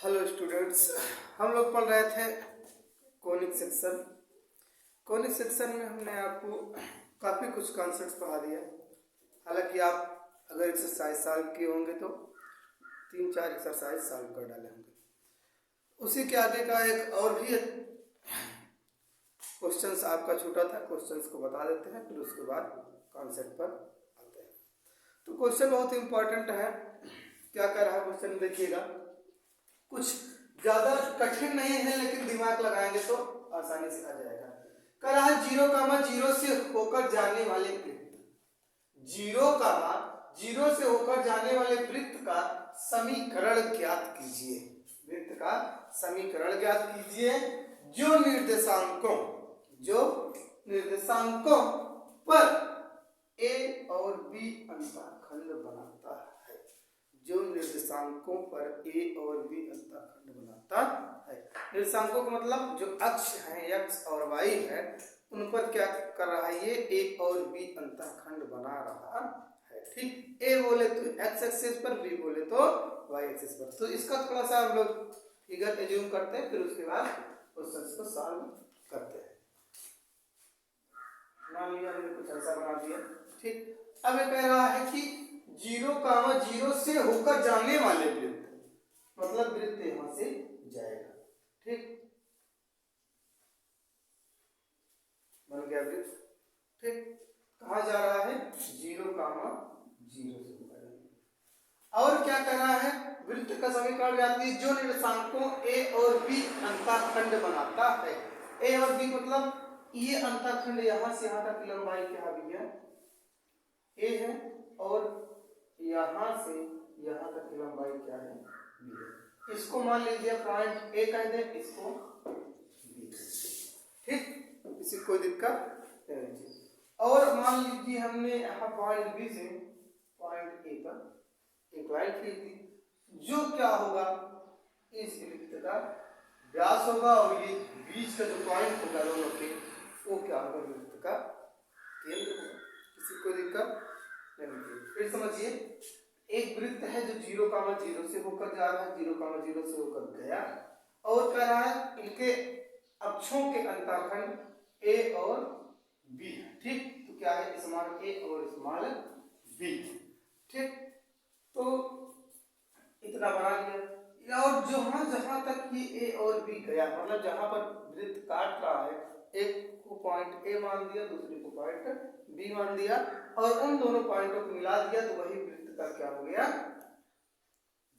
Hello students, हम लोग पढ़ रहे थे कोनिक सेक्शन। कोनिक सेक्शन में हमने आपको काफ़ी कुछ कॉन्सेप्ट्स पढ़ा दिया। हालांकि आप अगर एक्सरसाइज सॉल्व किए होंगे तो 3-4 एक्सरसाइज सॉल्व कर डाले होंगे। उसी के आगे का एक और भी क्वेश्चंस आपका छूटा था, क्वेश्चंस को बता देते हैं, फिर उसके बाद कॉन्सेप्ट पर आते हैं। तो क्वेश्चन बहुत इंपॉर्टेंट है। क्या कर रहा है क्वेश्चन देखिएगा, कुछ ज्यादा कठिन नहीं है लेकिन दिमाग लगाएंगे तो आसानी से आ जाएगा। कह रहा है 0,0 से होकर जाने वाले वृत्त, 0,0 से होकर जाने वाले वृत्त का समीकरण ज्ञात कीजिए। वृत्त का समीकरण ज्ञात कीजिए जो निर्देशांकों पर a और b अंतःखंड बनाता है। जो निर्देशांकों पर a और b अंतःखंड बनाता है। निर्देशांकों का मतलब जो अक्ष है x और y है, उन पर क्या कर रहा है, ये a और b अंतःखंड बना रहा है। ठीक, a बोले तो x एक्सिस पर, b बोले तो y एक्सिस पर। तो इसका थोड़ा सा हम लोग फिगर एज्यूम करते हैं, फिर उसके बाद क्वेश्चंस को सॉल्व करते हैं। मान लिया हमने कुछ ऐसा बना दिया। ठीक, अब ये कह रहा है कि 0,0 से होकर जाने वाले वृत्त, मतलब वृत्त यहां से जाएगा। ठीक, बन गया वृत्त। ठीक, कहा जा रहा है 0,0 से होकर। और क्या कर रहा है, वृत्त का समीकरण ज्ञात कीजिए जो निर्देशांकों a और b अंतःखंड बनाता है। a और b मतलब ये अंतःखंड यहां से यहां तक की लंबाई क्या भैया a है, और यहां से यहां तक की लंबाई क्या है, b है। इसको मान लीजिए पॉइंट a कह दे, इसको b। ठीक, इसी कोई दिक्कत नहीं। और मान लीजिए हमने यहाँ पॉइंट b से पॉइंट a पर एक लाइन खींच दी, जो क्या होगा, इस वृत्त का व्यास होगा, और ये बीच का जो पॉइंट होगा दोनों के, वो क्या होगा, वृत्त का केंद्र होगा। किसी को दिक्कत नहीं। फिर समझिए, एक वृत्त है जो 0,0 से होकर जा रहा है, 0,0 से होकर गया, और कह रहा है इनके अक्षों के अंतःखंड a और b है। ठीक, तो क्या है, स्मॉल a और स्मॉल b। ठीक, तो इतना बना लिया। और जहां तक ये a और b गया, मतलब जहां पर वृत्त काट रहा है, एक को पॉइंट a मान दिया, दूसरे को पॉइंट b मान दिया, और उन दोनों पॉइंटों को मिला दिया, तो वही वृत्त का क्या हो गया,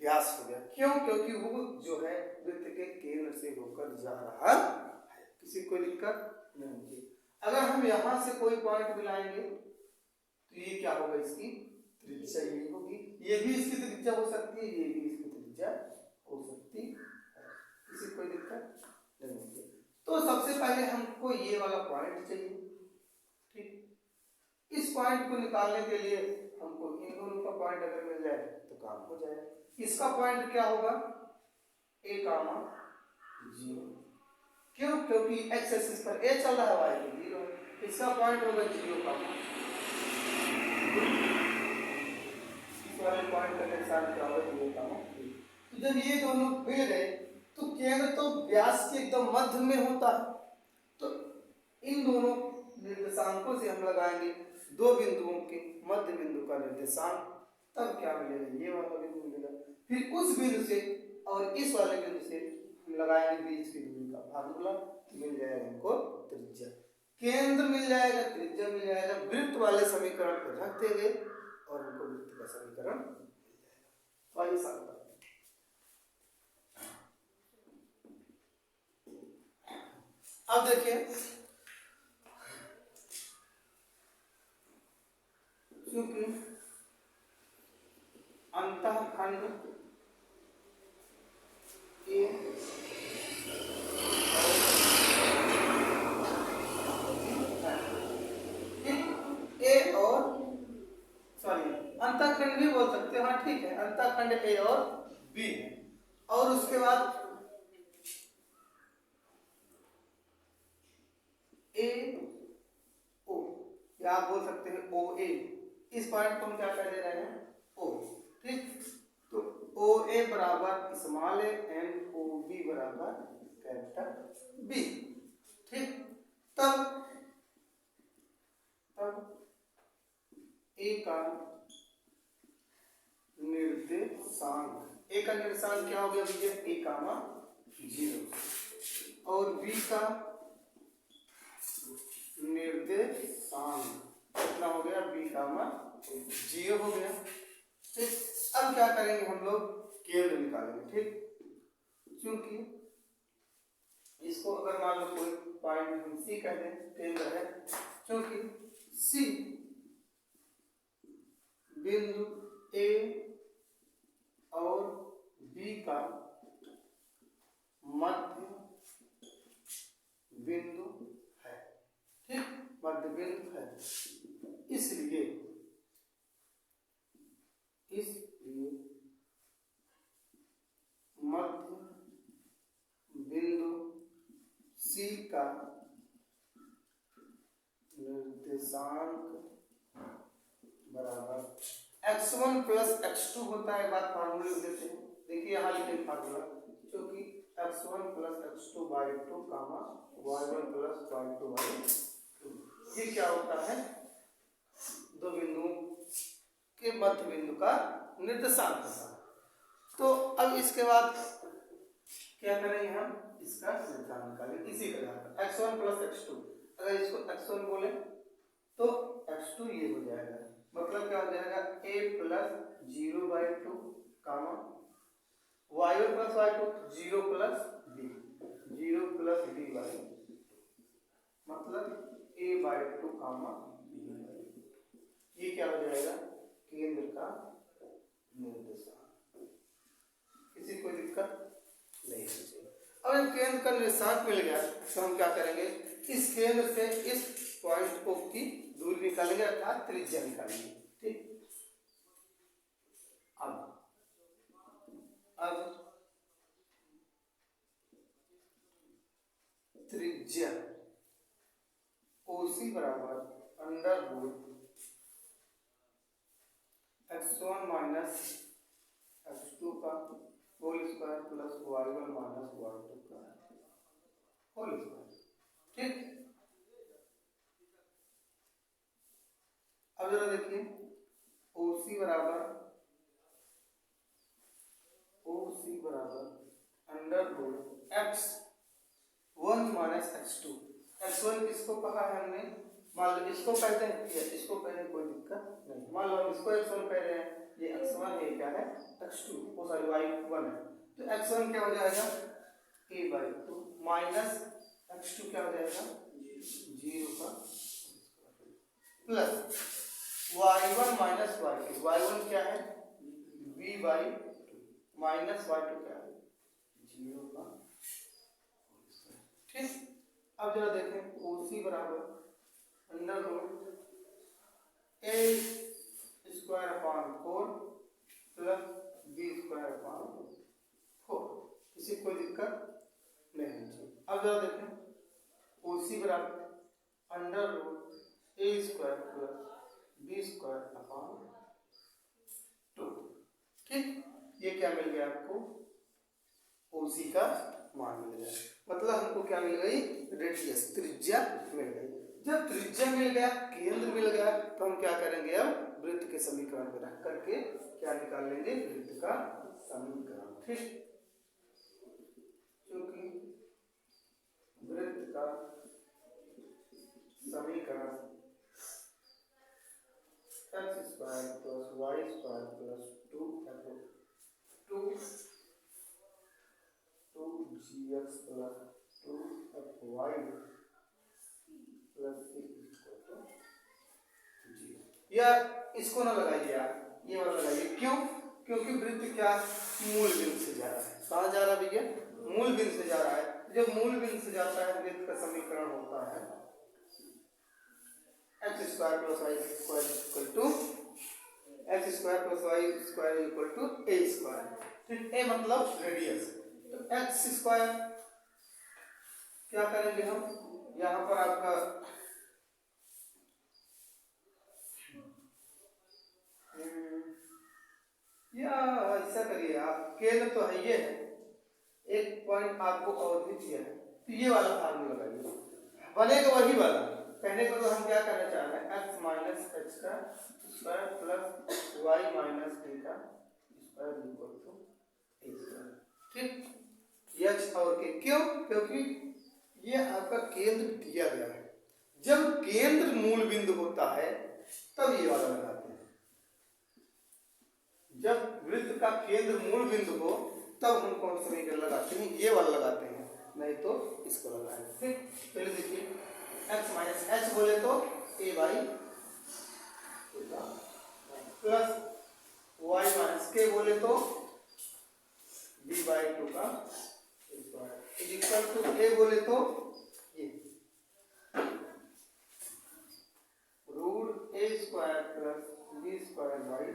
व्यास हो गया। क्यों? क्योंकि वो जो है वृत्त के केंद्र से होकर जा रहा है। किसी को दिक्कत नहीं होगी। अगर हम यहां से कोई पॉइंट मिलाएंगे तो ये क्या होगा, इसकी त्रिज्या ये होगी, ये भी इसकी त्रिज्या हो सकती है, ये भी इसकी त्रिज्या हो सकती है। किसी कोई दिक्कत नहीं होगी। तो सबसे पहले हमको ये वाला पॉइंट चाहिए। ठीक, इस पॉइंट को निकालने के लिए हमको इन दोनों का पॉइंट अगर मिल जाए तो काम हो जाए। इसका पॉइंट क्या होगा, a,0। क्यों? क्योंकि x एक्सिस पर a चल रहा है, y पे 0। इसका पॉइंट होगा 0, इस वाले पॉइंट का साथ क्या होगा, 0,3। तो जब ये दोनों मिल गए तो केंद्र तो व्यास के एकदम मध्य में होता है। तो इन दोनों निर्देशांकों से हम लगाएंगे दो बिंदुओं के मध्य बिंदु का निर्देशांक, तब क्या मिलेगा, ये वाला बिंदु मिलेगा। फिर उस बिंदु से और इस वाले बिंदु से हम लगाएंगे बीच की दूरी का फार्मूला, मिल जाएगा हमको त्रिज्या। केंद्र मिल जाएगा, त्रिज्या मिल जाएगा, वृत्त वाले समीकरण को रख देंगे और हमको वृत्त का समीकरण मिल जाएगा। तो ये सारा अब देखिए, क्योंकि अंतःखंड ए और सॉरी अंतःखंड भी बोल सकते हैं, हाँ ठीक है, अंतःखंड ए और बी है। और उसके बाद ए ओ, या आप बोल सकते हैं ओ ए। इस पॉइंट को हम क्या कर दे रहे हैं, ओ। ठीक, तो ओ ए बराबर small A and O B बराबर कैपिटल बी। ठीक, तब ए का निर्देशांक, ए का निर्देशांक क्या हो गया भैया, ए कामा 0 और बी का निर्देशांक कितना हो गया, बी कामा 0 हो गया। ठीक, अब क्या करेंगे हम लोग, केंद्र निकालेंगे। ठीक, क्योंकि इसको अगर मान लो कोई पॉइंट हम सी कह दें, केंद्र है, क्योंकि सी बिंदु ए और बी का मध्य बिंदु है। ठीक, मध्य बिंदु है, इसलिए मध्य बिंदु सी का निर्देशांक बराबर x1 प्लस x2 होता है। बात फार्मूले में देते हैं, देखिए यहाँ लिखे फार्मूला, क्योंकि x1 plus x2 by 2 comma y1 plus y2 by 2, ये क्या होता है, दो बिंदुओं के मध्य बिंदु का निर्देशांक होता है। तो अब इसके बाद क्या करेंगे, हम इसका निर्धारण निकालेंगे इसी के आधार पर, x1 प्लस x2, अगर इसको x1 बोले तो x2 ये हो जाएगा, मतलब क्या हो जाएगा, a plus 0/2 comma y1 plus y2 0 plus b, 0 plus b/2, मतलब a/2 कामा b/2, ये क्या हो जाएगा, केंद्र का निर्देशांक। किसी को दिक्कत नहीं है। अब केंद्र का निर्देशांक मिल गया तो हम क्या करेंगे, इस केंद्र से इस पॉइंट को की दूरी निकालेंगे, अर्थात त्रिज्या निकालेंगे। ठीक, अब त्रिज्या OC बराबर under root x1 minus x2 का whole square plus y1 minus y2 का होल स्क्वायर। ठीक, अब जरा देखिए, OC बराबर under root x1 minus x2, x1 किसको कहा है हमने, मान लो इसको कहते हैं या इसको कहने कोई दिक्कत नहीं, मान लो हम इसको x1 कह रहे हैं, ये x1 है, क्या है x2, वो सॉरी y1 है, तो x1 क्या हो जाएगा a/2 माइनस x2 क्या हो जाएगा 0 का plus y1 minus y2, y1 क्या है b/2 माइनस y2 क्या है 0 का। ठीक, अब जरा देखें, OC बराबर under root a² plus b²/4, किसी कोई दिक्कत नहीं है। अब जरा देखें, OC बराबर under root a² plus b²/2। ठीक, ये क्या मिल गया आपको, OC का मान मिल गया, मतलब हमको क्या मिल गई, रेडियस, त्रिज्या मिल गई। जब त्रिज्या मिल गया, केंद्र मिल गया, तो हम क्या करेंगे, अब वृत्त के समीकरण में रख करके क्या निकाल लेंगे, वृत्त का समीकरण। ठीक, क्योंकि वृत्त का समीकरण x² plus y² plus 2gx plus 2fy plus 6 या इसको ना लगाइए यार, ये वाला लगाइए। क्यों, क्योंकि वृत्त क्या मूल बिंदु से जा रहा है, कहाँ जा रहा है भैया, मूल बिंदु से जा रहा है। जब मूल बिंदु से जाता है, वृत्त का समीकरण होता है x² plus y² equal to x² plus y² equal to a²। ठीक, a मतलब रेडियस, तो x² क्या करेंगे हम, यहाँ पर आपका या ऐसा करिए आप, केंद्र तो है ये है, एक पॉइंट आपको और भी दिया है, तो ये वाला फार्मूला लगाइए, बनेगा वही वाला। कहने को तो हम क्या करना चाह रहे हैं, x माइनस एच का square plus Y minus B का square equal to A square. ठीक, एच और के, क्यों? क्योंकि ये आपका केंद्र दिया गया है। जब केंद्र मूल बिंदु होता है तब ये वाला लगाते हैं। जब वृत्त का केंद्र मूल बिंदु हो तब हम कौन सा समीकरण लगाते हैं, ये वाला लगाते हैं, नहीं तो इसको लगाएंगे। ठीक, पहले देखिए x माइनस एच बोले तो A by plus Y minus K बोले तो बी बाई टू का square is equal to A बोले तो ये root A square plus B square by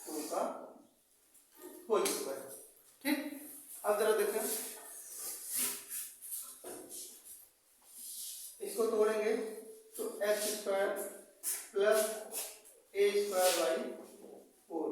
two का होल स्क्वायर। ठीक, अब जरा देखें, इसको तोड़ेंगे तो X square plus A square by 4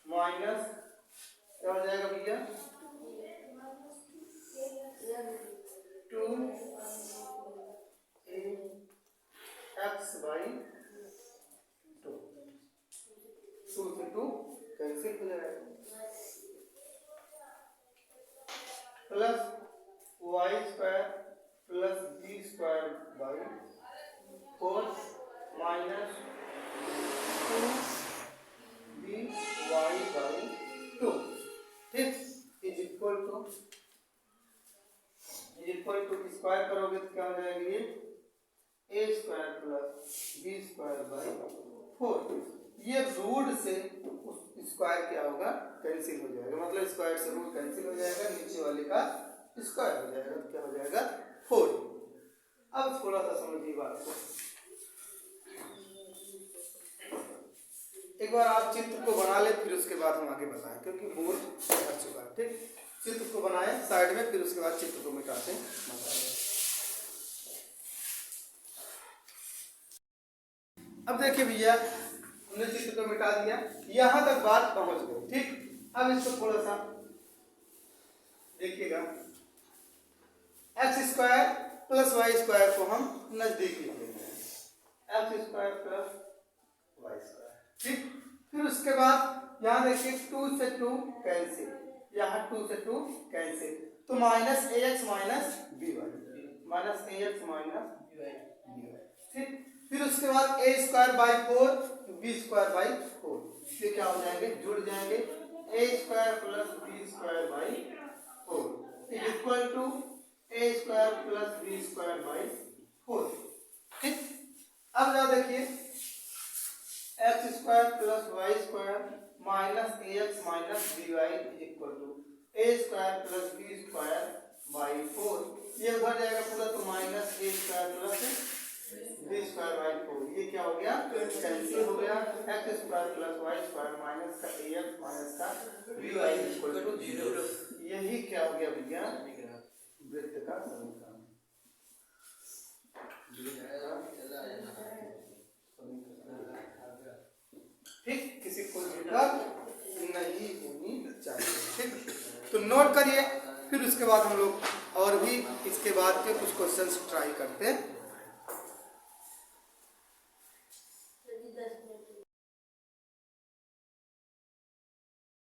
minus क्या हो जाएगा भैया 2 एक्स बाई 2, 2 से 2 कैंसिल हो जाएगा, plus Y square plus B square by 4 minus 2 B Y by 2। ठीक, इज इक्वल टू स्क्वायर करोगे तो क्या हो जाएगा, ये A square plus B square by 4। ये रूट से स्क्वायर क्या होगा, कैंसिल हो जाएगा, मतलब स्क्वायर से रूट कैंसिल हो जाएगा, नीचे वाले का स्क्वायर हो जाएगा, क्या हो जाएगा 4। अब थोड़ा सा समझिए बात को, एक बार आप चित्र को बना ले, फिर उसके बाद हम आगे बताएं, क्योंकि बोर्ड हट चुका है। ठीक, चित्र को बनाएं साइड में, फिर उसके बाद चित्र को मिटाते हैं। अब देखिए भैया, हमने चित्र को मिटा दिया, यहां तक बात पहुंच गई। ठीक, अब इसको थोड़ा सा देखिएगा, X square plus Y square को हम नजदीक लिख देंगे, X square plus Y square. ठीक, फिर उसके बाद यहाँ देखिए 2 से 2 कैंसिल, यहाँ 2 से 2 कैंसिल, तो minus A X minus B Y, minus A X minus B Y. ठीक, फिर उसके बाद A square by 4 B square by 4, ये क्या हो जाएंगे, जुड़ जाएंगे, A square plus B square by 4 is equal to A square plus B square by 4। ठीक, अब जरा देखिए, X square plus Y square minus A X minus B Y is equal to A square plus B square by 4, ये उधर जाएगा पूरा, तो minus A square plus B square by 4, ये क्या हो गया, कैंसिल हो गया, X square plus Y square minus का ए एक्स माइनस का बी वाई इक्वल टू 0। यही क्या हो गया भैया, वृत्त का समीकरण। ठीक, किसी को दिक्कत नहीं होनी चाहिए। ठीक, तो नोट करिए, फिर उसके बाद हम लोग और भी इसके बाद के कुछ क्वेश्चंस ट्राई करते हैं।